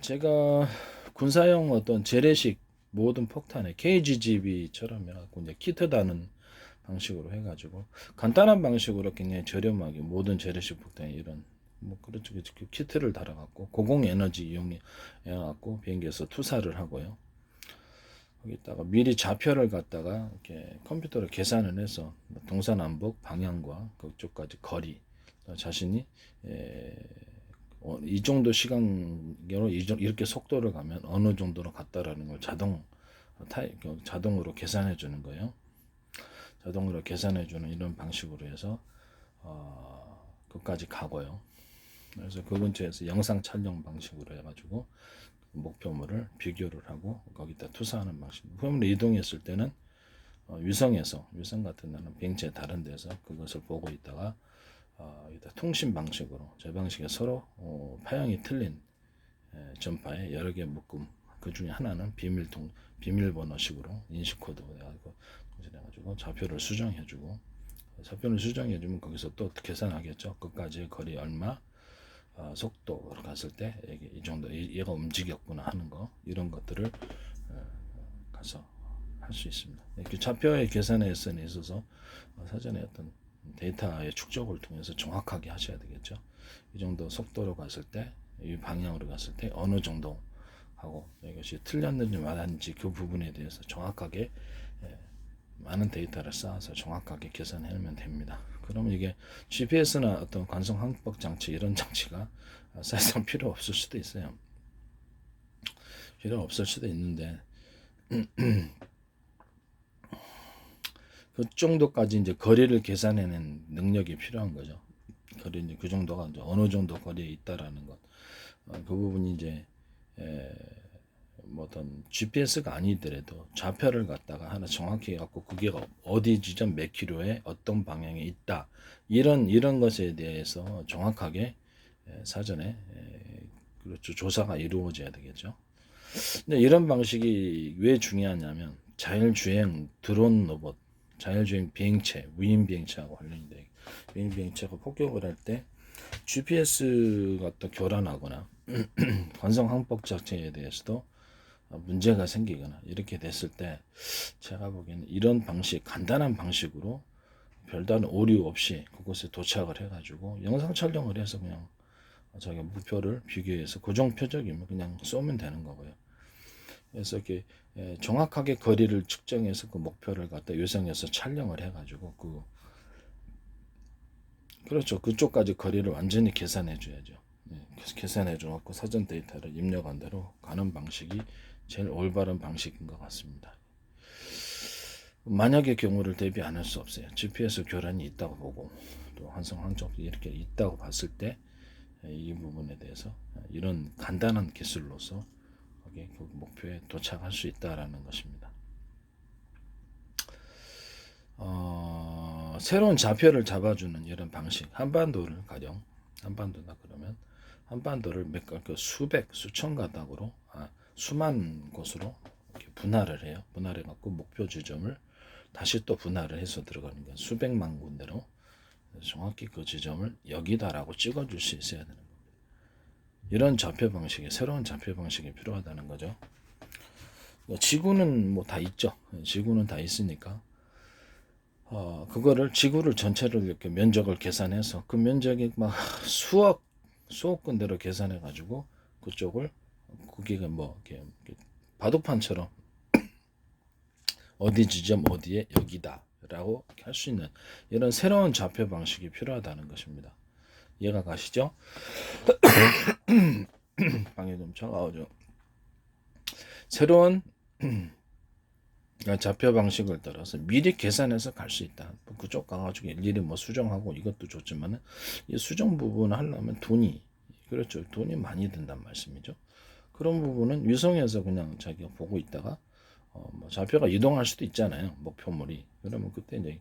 제가 군사용 어떤 재래식 모든 폭탄에 KGGB처럼 해갖고 이제 키트 다는 방식으로 해가지고 간단한 방식으로 굉장히 저렴하게 모든 재래식 폭탄에 이런 뭐 그렇죠 그 키트를 달아갖고 고공 에너지 이용해 갖고 비행기에서 투사를 하고요. 거기다가 미리 좌표를 갖다가 이렇게 컴퓨터로 계산을 해서 동서남북 방향과 그쪽까지 거리 자신이 이 정도 시간으로 이렇게 속도를 가면 어느 정도로 갔다라는 걸 자동으로 계산해 주는 거예요. 자동으로 계산해 주는 이런 방식으로 해서 그까지 가고요. 그래서 그 근처에서 영상 촬영 방식으로 해가지고 목표물을 비교를 하고 거기다 투사하는 방식. 목표물을 이동했을 때는 위성 같은 데는 비행체 다른 데서 그것을 보고 있다가 통신 방식으로 저 방식에 서로 파형이 틀린 전파에 여러 개 묶음 그 중에 하나는 비밀번호식으로 인식 코드 해가지고 좌표를 수정해주고 좌표를 수정해주면 거기서 또 계산하겠죠. 끝까지 거리 얼마 속도로 갔을 때 이 정도 얘가 움직였구나 하는 거 이런 것들을 가서 할 수 있습니다. 그 좌표의 계산에 있어서 사전에 어떤 데이터의 축적을 통해서 정확하게 하셔야 되겠죠. 이 정도 속도로 갔을 때, 이 방향으로 갔을 때 어느 정도 하고 이것이 틀렸는지 맞았는지 그 부분에 대해서 정확하게 많은 데이터를 쌓아서 정확하게 계산해내면 됩니다. 그러면 이게 GPS나 어떤 관성 항법 장치 이런 장치가 사실상 필요 없을 수도 있어요. 필요 없을 수도 있는데 그 정도까지 이제 거리를 계산해낸 능력이 필요한 거죠. 거리 이제 그 정도가 이제 어느 정도 거리에 있다라는 것. 그 부분이 이제 뭐 어떤 GPS가 아니더라도 좌표를 갖다가 하나 정확히 갖고 그게 어디 지점 몇 킬로에 어떤 방향에 있다 이런 것에 대해서 정확하게 사전에 그렇죠 조사가 이루어져야 되겠죠. 근데 이런 방식이 왜 중요하냐면 자율주행 드론 로봇, 자율주행 비행체, 무인 비행체하고 관련이 돼. 무인 비행체가 폭격을 할 때 GPS가 또 교란하거나 관성 항법 자체에 대해서도 문제가 생기거나 이렇게 됐을 때 제가 보기에는 이런 방식, 간단한 방식으로 별다른 오류 없이 그곳에 도착을 해가지고 영상 촬영을 해서 그냥 자기 목표를 비교해서 고정 표적이면 그냥 쏘면 되는 거고요. 그래서 이렇게 정확하게 거리를 측정해서 그 목표를 갖다 위성에서 촬영을 해가지고 그렇죠. 그쪽까지 거리를 완전히 계산해 줘야죠. 계산해 줘갖고 사전 데이터를 입력한 대로 가는 방식이 제일 올바른 방식인 것 같습니다. 만약의 경우를 대비 안 할 수 없어요. GPS 교란이 있다고 보고 또 환성 항적이 이렇게 있다고 봤을 때 이 부분에 대해서 이런 간단한 기술로서 그 목표에 도착할 수 있다라는 것입니다. 새로운 좌표를 잡아주는 이런 방식, 한반도다 그러면 한반도를 수천 가닥으로 수만 곳으로 이렇게 분할을 해요. 분할해 갖고 목표 지점을 다시 또 분할을 해서 들어가는 거예요. 수백만 군데로 정확히 그 지점을 여기다라고 찍어줄 수 있어야 되는 겁니다. 이런 좌표 방식이 새로운 좌표 방식이 필요하다는 거죠. 지구는 뭐 다 있죠. 지구는 다 있으니까 그거를 지구를 전체를 이렇게 면적을 계산해서 그 면적이 막 수억 군데로 계산해 가지고 그쪽을 거기가 뭐 이렇게 바둑판처럼 어디 지점 어디에 여기다라고 할 수 있는 이런 새로운 좌표 방식이 필요하다는 것입니다. 이해가 가시죠? 방에 좀 차가워져. 새로운 좌표 방식을 따라서 미리 계산해서 갈 수 있다. 그쪽 가가지고 일일이 뭐 수정하고 이것도 좋지만은 이 수정 부분을 하려면 그렇죠. 돈이 많이 든단 말씀이죠. 그런 부분은 위성에서 그냥 자기가 보고 있다가 뭐 좌표가 이동할 수도 있잖아요. 목표물이. 그러면 그때 이제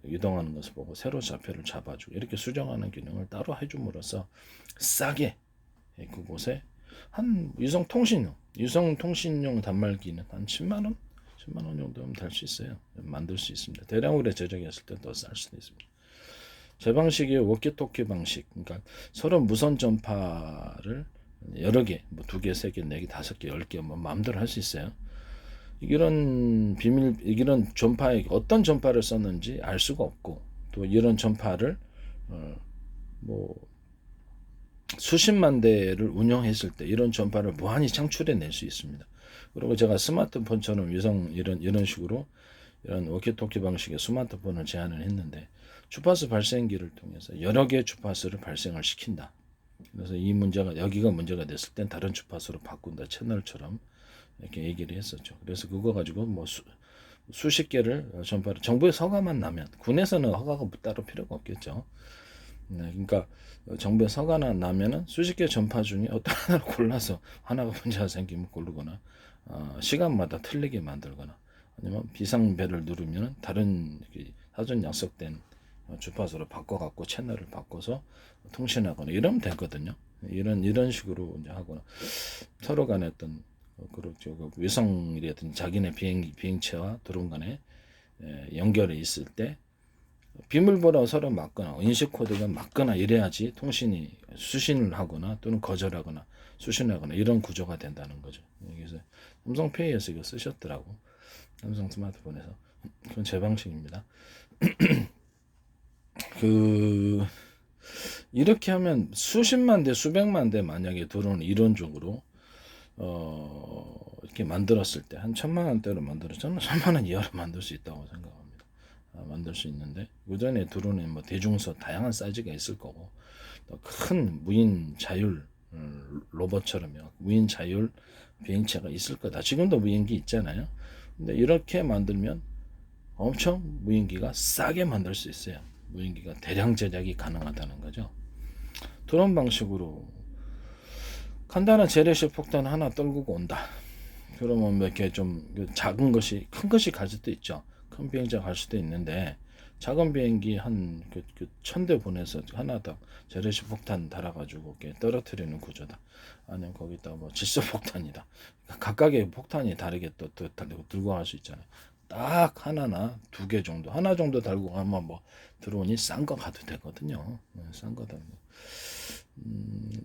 이동하는 것을 보고 새로 좌표를 잡아주고 이렇게 수정하는 기능을 따로 해줌으로써 싸게 그곳에 한 위성 통신용 단말기는 한 10만 원? 10만 원 정도면 될 수 있어요. 만들 수 있습니다. 대량으로 제작했을 때 더 쌀 수도 있습니다. 제 방식이 워키토키 방식. 그러니까 서로 무선 전파를 여러 개, 뭐 2개, 3개, 4개, 5개, 10개 뭐 마음대로 할 수 있어요. 이런 전파에 어떤 전파를 썼는지 알 수가 없고, 또 이런 전파를 뭐 수십만 대를 운영했을 때 이런 전파를 무한히 창출해 낼 수 있습니다. 그리고 제가 스마트폰처럼 위성 이런 식으로 이런 워키토키 방식의 스마트폰을 제안을 했는데, 주파수 발생기를 통해서 여러 개의 주파수를 발생을 시킨다. 그래서 이 문제가 여기가 문제가 됐을 땐 다른 주파수로 바꾼다, 채널처럼 이렇게 얘기를 했었죠. 그래서 그거 가지고 뭐 수십 개를 전파를 정부의 허가만 나면, 군에서는 허가가 따로 필요가 없겠죠. 네, 그러니까 정부의 허가나 나면은 수십 개 전파 중에 어떤 하나를 골라서 하나가 문제가 생기면 고르거나, 시간마다 틀리게 만들거나, 아니면 비상벨을 누르면 다른 사전 약속된 주파수로 바꿔갖고 채널을 바꿔서 통신하거나 이러면 되거든요. 이런 식으로 이제 하거나, 서로 간에 어떤 그렇죠, 위성이라든지 자기네 비행체와 드론 간에 연결이 있을 때 비밀번호 서로 맞거나 인식 코드가 맞거나 이래야지 통신이 수신을 하거나 또는 거절하거나 수신하거나 이런 구조가 된다는 거죠. 그래서 삼성페이에서 이거 쓰셨더라고. 삼성 스마트폰에서. 그건 제 방식입니다. 이렇게 하면 수십만 대, 수백만 대 만약에 드론 이론적으로 이렇게 만들었을 때 한 1,000만 원대로 저는 1,000만 원 이하로 만들 수 있다고 생각합니다. 만들 수 있는데, 그전에 드론에 뭐 대중소 다양한 사이즈가 있을 거고, 또 큰 무인 자율 로봇처럼요, 무인 자율 비행체가 있을 거다. 지금도 무인기 있잖아요. 근데 이렇게 만들면 엄청 무인기가 싸게 만들 수 있어요. 무인기가 대량 제작이 가능하다는 거죠. 드론 방식으로 간단한 재래식 폭탄 하나 떨구고 온다. 그러면 몇 개 좀 작은 것이 큰 것이 갈 수도 있죠. 큰 비행기가 갈 수도 있는데, 작은 비행기 한 1,000대 보내서 하나 더 재래식 폭탄 달아가지고 이렇게 떨어뜨리는 구조다. 아니면 거기다 뭐 질소 폭탄이다. 각각의 폭탄이 다르게 또 들고 갈 수 있잖아요. 딱 하나나 2개 정도, 하나 정도 달고 가면 뭐 드론이 싼 거 가도 되거든요. 싼 거 달고.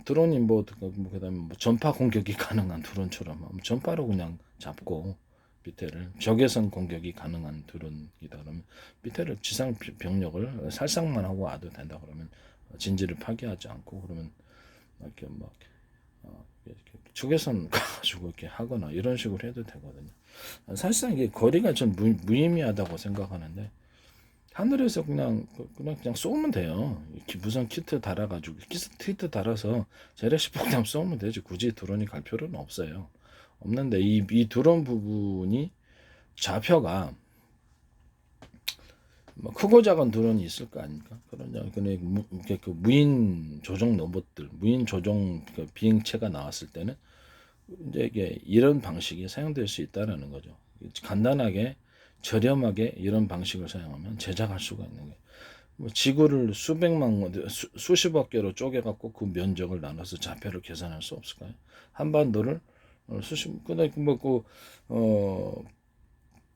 드론이 그다음에 뭐 전파 공격이 가능한 드론처럼 전파로 그냥 잡고 밑에를 적외선 공격이 가능한 드론이다 그러면 밑에를 지상 병력을 살상만 하고 와도 된다 그러면 진지를 파괴하지 않고, 그러면 이렇게 막 이렇게 적외선 가지고 이렇게 하거나 이런 식으로 해도 되거든요. 사실상 이게 거리가 좀 무의미하다고 생각하는데, 하늘에서 그냥 쏘면 돼요. 무선 키트 달아가지고 키트 달아서 재래식 폭탄 쏘면 되지. 굳이 드론이 갈 필요는 없어요. 없는데 이 드론 부분이 좌표가 뭐 크고 작은 드론이 있을 거 아닙니까? 그러냐, 그 무인 조종 로봇들, 무인 조종 비행체가 나왔을 때는 이제 이게 이런 방식이 사용될 수 있다라는 거죠. 간단하게 저렴하게 이런 방식을 사용하면 제작할 수가 있는 거예요. 뭐 지구를 수십억 개로 쪼개갖고 그 면적을 나눠서 좌표를 계산할 수 없을까요? 한반도를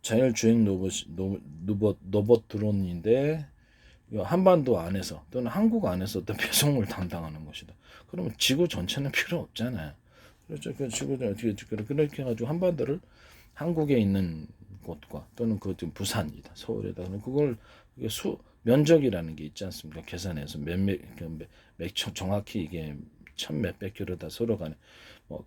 자율주행 로봇 드론인데 한반도 안에서 또는 한국 안에서 어떤 배송을 담당하는 것이다. 그러면 지구 전체는 필요 없잖아요. 그렇죠. 그 지구를 어떻게 그렇게 해가지고 한반도를 한국에 있는 곳과 또는 그 부산이다, 서울에다, 그걸 면적이라는 게 있지 않습니까? 계산해서 정확히 이게 1,000몇백 킬로다 서로 간에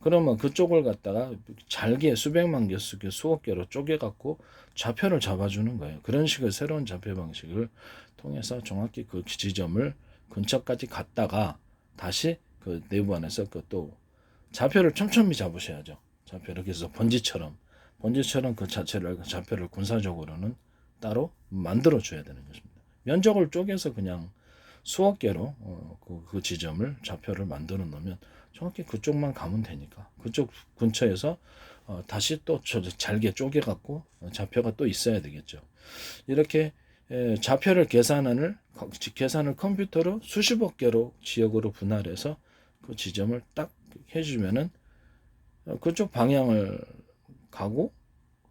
그러면 그쪽을 갖다가 잘게 수백만 개, 수억 개로 쪼개갖고 좌표를 잡아주는 거예요. 그런 식의 새로운 좌표 방식을 통해서 정확히 그 지점을 근처까지 갔다가 다시 그 내부 안에서 또 좌표를 촘촘히 잡으셔야죠. 좌표를 그래서 번지처럼 그 좌표를 군사적으로는 따로 만들어 줘야 되는 것입니다. 면적을 쪼개서 그냥 수억 개로 그 지점을 좌표를 만들어 놓으면 정확히 그쪽만 가면 되니까 그쪽 근처에서 다시 또 잘게 쪼개 갖고 좌표가 또 있어야 되겠죠. 이렇게 좌표를 계산을 컴퓨터로 수십억 개로 지역으로 분할해서 그 지점을 딱 해주면은 그쪽 방향을 가고,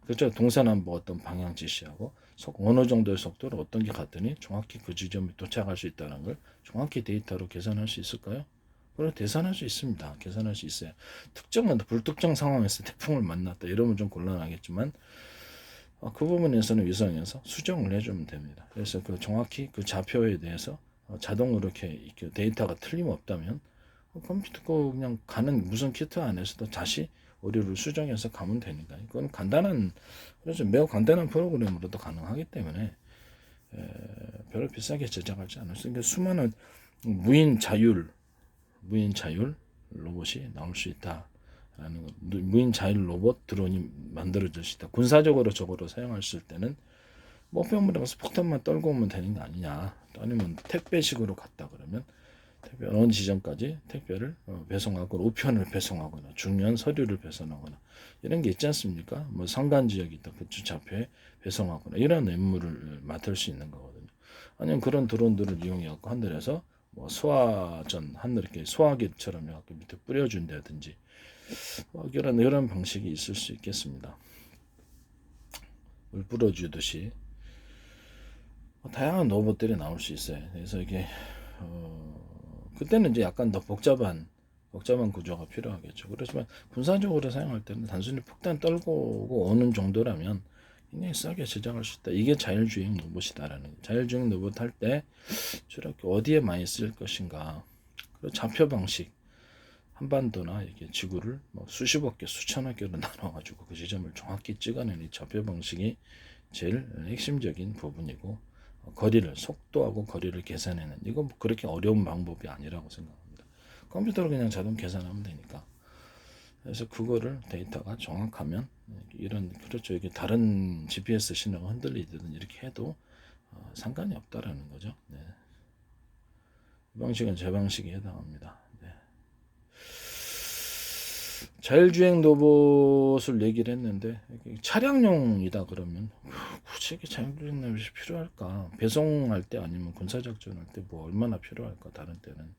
그쪽 동서남북 어떤 방향 지시하고 어느 정도의 속도로 어떤 게 갔더니 정확히 그 지점에 도착할 수 있다는 걸 정확히 데이터로 계산할 수 있을까요? 그걸 계산할 수 있습니다. 계산할 수 있어요. 특정한 불특정 상황에서 태풍을 만났다 이러면 좀 곤란하겠지만 그 부분에서는 위성에서 수정을 해주면 됩니다. 그래서 그 정확히 그 좌표에 대해서 자동으로 이렇게 데이터가 틀림없다면 컴퓨터 그냥 가는 무슨 키트 안에서도 다시 오류를 수정해서 가면 되니까 이건 간단한 그래서 매우 간단한 프로그램으로도 가능하기 때문에 별로 비싸게 제작하지 않았어요. 그러니까 수많은 무인 자율 로봇이 나올 수 있다라는 것. 무인 자율 로봇 드론이 만들어질 수 있다. 군사적으로 저거로 사용할 수 때는 목표물에 가서 폭탄만 떨고 오면 되는 게 아니냐. 아니면 택배식으로 갔다 그러면 택배 어느 지점까지 택배를 배송하고 우편을 배송하거나 중요한 서류를 배송하거나 이런 게 있지 않습니까? 뭐 상간 지역이 있다 그 주차표에 배송하거나 이런 임무를 맡을 수 있는 거거든요. 아니면 그런 드론들을 이용해 갖고 하늘에서 뭐 소화전 하늘 이렇게 소화기처럼 이렇게 밑에 뿌려준다든지 뭐 이런 방식이 있을 수 있겠습니다. 물 뿌려주듯이 다양한 로봇들이 나올 수 있어요. 그래서 이게 그때는 이제 약간 더 복잡한 구조가 필요하겠죠. 그렇지만 군사적으로 사용할 때는 단순히 폭탄 떨고 오는 정도라면 굉장히 싸게 제작할 수 있다. 이게 자율주행 로봇이다라는 자율주행 로봇 할 때 저렇게 어디에 많이 쓸 것인가. 그리고 좌표 방식 한반도나 이게 지구를 뭐 수십억 개, 수천억 개로 나눠가지고 그 지점을 정확히 찍어내는 이 좌표 방식이 제일 핵심적인 부분이고 거리를 속도하고 거리를 계산해는 이건 뭐 그렇게 어려운 방법이 아니라고 생각합니다. 컴퓨터로 그냥 자동 계산하면 되니까. 그래서 그거를 데이터가 정확하면 이런 그렇죠. 이게 다른 GPS 신호가 흔들리든 이렇게 해도 상관이 없다라는 거죠. 네. 이 방식은 제 방식에 해당합니다. 네. 자율주행 로봇을 얘기를 했는데 차량용이다 그러면 굳이 자율주행 로봇이 필요할까? 배송할 때 아니면 군사작전할 때 뭐 얼마나 필요할까? 다른 때는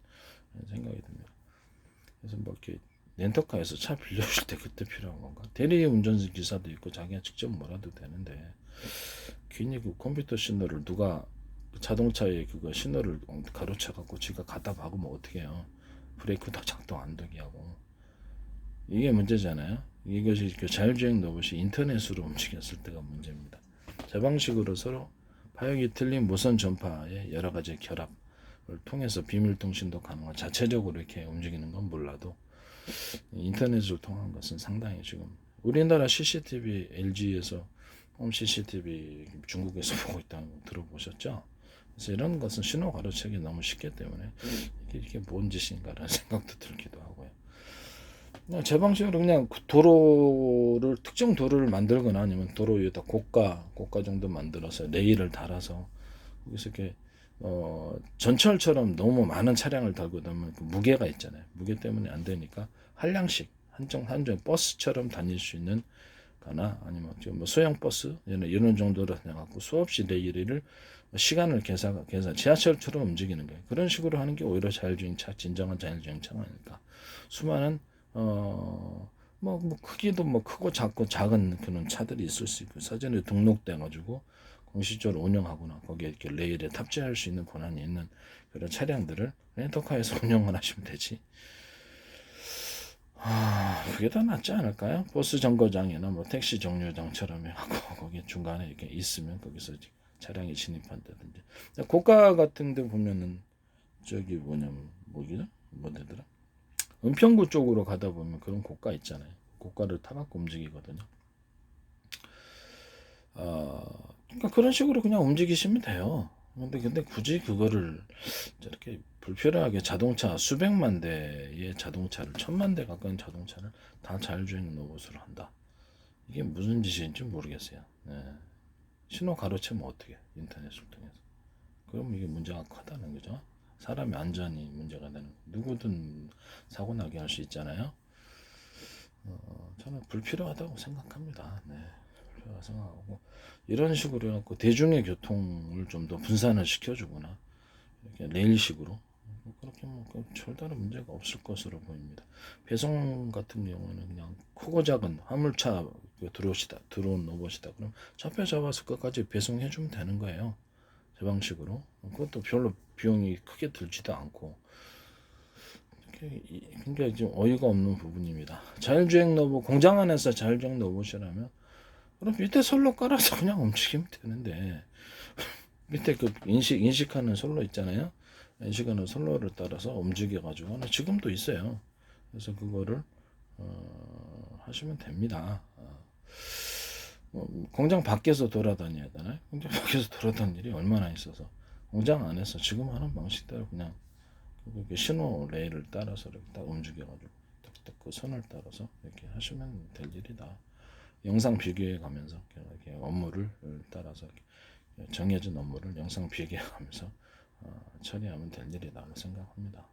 생각이 듭니다. 그래서 뭐 이렇게 렌터카에서 차 빌려줄 때 그때 필요한 건가? 대리 운전수 기사도 있고 자기가 직접 몰아도 되는데 괜히 그 컴퓨터 신호를 누가 자동차에 그거 신호를 가로채 갖고 지가 갖다 박으면 어떻게 해요? 브레이크도 작동 안 되게 하고 이게 문제잖아요. 이것이 자율주행 로봇이 인터넷으로 움직였을 때가 문제입니다. 제 방식으로 서로 파역이 틀린 무선 전파의 여러 가지 결합을 통해서 비밀 통신도 가능한 자체적으로 이렇게 움직이는 건 몰라도 인터넷을 통한 것은 상당히 지금 우리나라 CCTV LG에서 홈 CCTV 중국에서 보고 있다는 거 들어보셨죠? 그래서 이런 것은 신호 가로채기 너무 쉽기 때문에 이게 뭔 짓인가라는 생각도 들기도 하고요. 그냥 제 방식으로 그냥 도로를 특정 도로를 만들거나 아니면 도로 위에다 고가 정도 만들어서 레일을 달아서 거기서 이렇게 전철처럼 너무 많은 차량을 달고 다니면 그 무게가 있잖아요. 무게 때문에 안 되니까 한량씩 한정 버스처럼 다닐 수 있는 거나 아니면 뭐 소형 버스 이런 정도로 해갖고 수없이 레일을 시간을 계산 지하철처럼 움직이는 거예요. 그런 식으로 하는 게 오히려 자율주행차 진정한 자율주행차가 아닐까. 수많은 뭐 크기도 뭐 크고 작고 작은 그런 차들이 있을 수 있고 사전에 등록돼 가지고 공식적으로 운영하거나 거기에 이렇게 레일에 탑재할 수 있는 권한이 있는 그런 차량들을 렌터카에서 운영을 하시면 되지. 그게 더 낫지 않을까요? 버스 정거장이나 뭐 택시 정류장처럼 해갖고 거기 중간에 이렇게 있으면 거기서 차량이 진입한다든지. 고가 같은 데 보면은 저기 뭐냐면 뭐더라? 은평구 쪽으로 가다 보면 그런 고가 있잖아요. 고가를 타갖고 움직이거든요. 그러니까 그런 식으로 그냥 움직이시면 돼요. 근데 굳이 그거를 저렇게 불필요하게 자동차 수백만 대의 자동차를 천만 대 가까운 자동차를 다 자율주행 로봇으로 한다. 이게 무슨 짓인지 모르겠어요. 네. 신호 가로채면 어떻게 인터넷을 통해서 그럼 이게 문제가 크다는 거죠. 사람의 안전이 문제가 되는 거예요. 누구든 사고 나게 할 수 있잖아요. 저는 불필요하다고 생각합니다. 네. 불필요하다고 생각하고 이런 식으로 해갖고 대중의 교통을 좀 더 분산을 시켜주거나 이렇게 레일식으로 그렇게 뭐 별다른 문제가 없을 것으로 보입니다. 배송 같은 경우는 그냥 크고 작은 화물차 들어온 로봇이다. 그럼 좌표 잡아서 끝까지 배송해주면 되는 거예요. 제 방식으로. 그것도 별로 비용이 크게 들지도 않고 굉장히 좀 어이가 없는 부분입니다. 자율주행 로봇, 공장 안에서 자율주행 로봇이라면 그럼 밑에 선로 깔아서 그냥 움직이면 되는데 밑에 그 인식하는 선로 있잖아요. 인식하는 선로를 따라서 움직여 가지고 지금도 있어요. 그래서 그거를 하시면 됩니다. 공장 밖에서 돌아다녀야 되나요? 공장 밖에서 돌아다니는 일이 얼마나 있어서 공장 안에서 지금 하는 방식대로 그냥 그 신호 레일을 따라서 이렇게 딱 움직여가지고 딱딱 그 선을 따라서 이렇게 하시면 될 일이다. 영상 비교해 가면서 이렇게 업무를 따라서 정해진 업무를 영상 비교해 가면서 처리하면 될 일이라고 생각합니다.